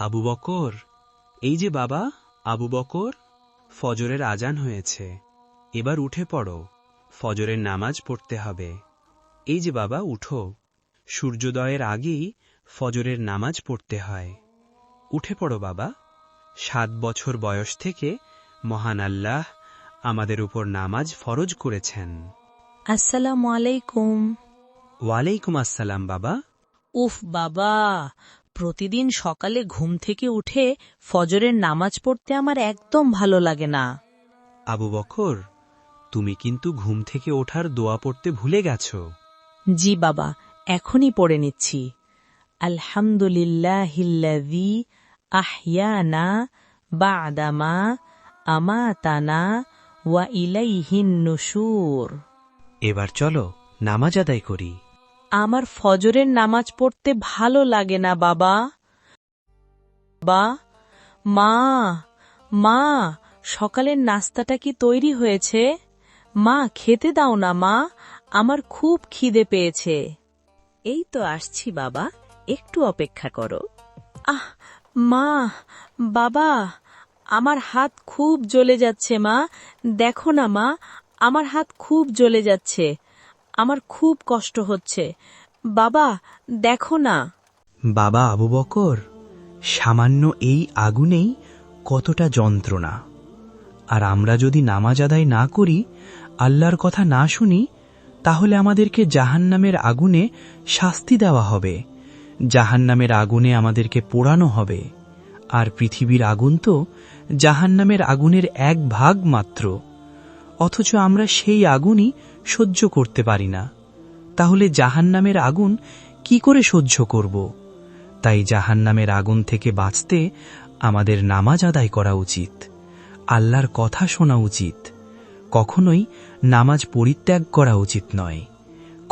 আবু বকর, এই যে বাবা আবু বকর, ফজরের আজান হয়েছে, এবার উঠে পড়ো, ফজরের নামাজ পড়তে হবে। এই যে বাবা উঠো, সূর্যোদয়ের আগেই ফজরের নামাজ পড়তে হয়। উঠে পড়ো বাবা, 7 বছর বয়স থেকে মহান আল্লাহ আমাদের উপর নামাজ ফরজ করেছেন। আসসালামু আলাইকুম। ওয়ালাইকুম আসসালাম বাবা। উফ বাবা, প্রতিদিন সকালে ঘুম থেকে উঠে ফজরের নামাজ পড়তে আমার একদম ভালো লাগে না। আবু বকর, তুমি কিন্তু ঘুম থেকে ওঠার দোয়া পড়তে ভুলে গেছো। জি বাবা, এখনই পড়ে নিচ্ছি। আলহামদুলিল্লাহিল্লাযী আহইয়ানা বা'দা মা আমাতানা ওয়া ইলাইহিন নুশুর। এবার চলো নামাজ আদায় করি। আমার ফজরের নামাজ পড়তে ভালো লাগে না বাবা। মা, মা, সকালের নাস্তাটা কি তৈরি হয়েছে? মা, খেতে দাও না মা, আমার খুব খিদে পেয়েছে। এই তো আসছি বাবা, একটু অপেক্ষা করো। আহ মা, বাবা, আমার হাত খুব জ্বলে যাচ্ছে মা, দেখো না মা, আমার হাত খুব জ্বলে যাচ্ছে, আমার খুব কষ্ট হচ্ছে, বাবা দেখো না। বাবা আবু বকর, সামান্য এই আগুনেই কতটা যন্ত্রণা। আর আমরা যদি নামাজ আদায় না করি, আল্লাহর কথা না শুনি, তাহলে আমাদেরকে জাহান্নামের আগুনে শাস্তি দেওয়া হবে, জাহান্নামের আগুনে আমাদেরকে পোড়ানো হবে। আর পৃথিবীর আগুন তো জাহান্নামের আগুনের 1 ভাগ মাত্র, অথচ আমরা সেই আগুনই সহ্য করতে পারি না। তাহলে জাহান্নামের আগুন কি করে সহ্য করব? তাই জাহান্নামের আগুন থেকে বাঁচতে আমাদের নামাজ আদায় করা উচিত, আল্লাহর কথা শোনা উচিত, কখনোই নামাজ পরিত্যাগ করা উচিত নয়,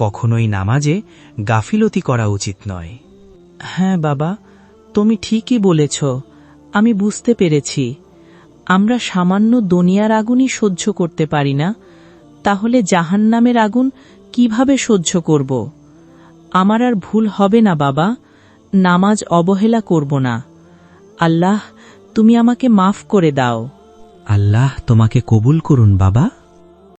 কখনোই নামাজে গাফিলতি করা উচিত নয়। হ্যাঁ বাবা, তুমি ঠিকই বলেছ, আমি বুঝতে পেরেছি। আমরা সামান্য দুনিয়ার আগুনই সহ্য করতে পারি না, তাহলে জাহান্নামের আগুন কিভাবে সহ্য করব? আমার আর ভুল হবে না বাবা, নামাজ অবহেলা করব না। আল্লাহ, তুমি আমাকে মাফ করে দাও। আল্লাহ তোমাকে কবুল করুন বাবা।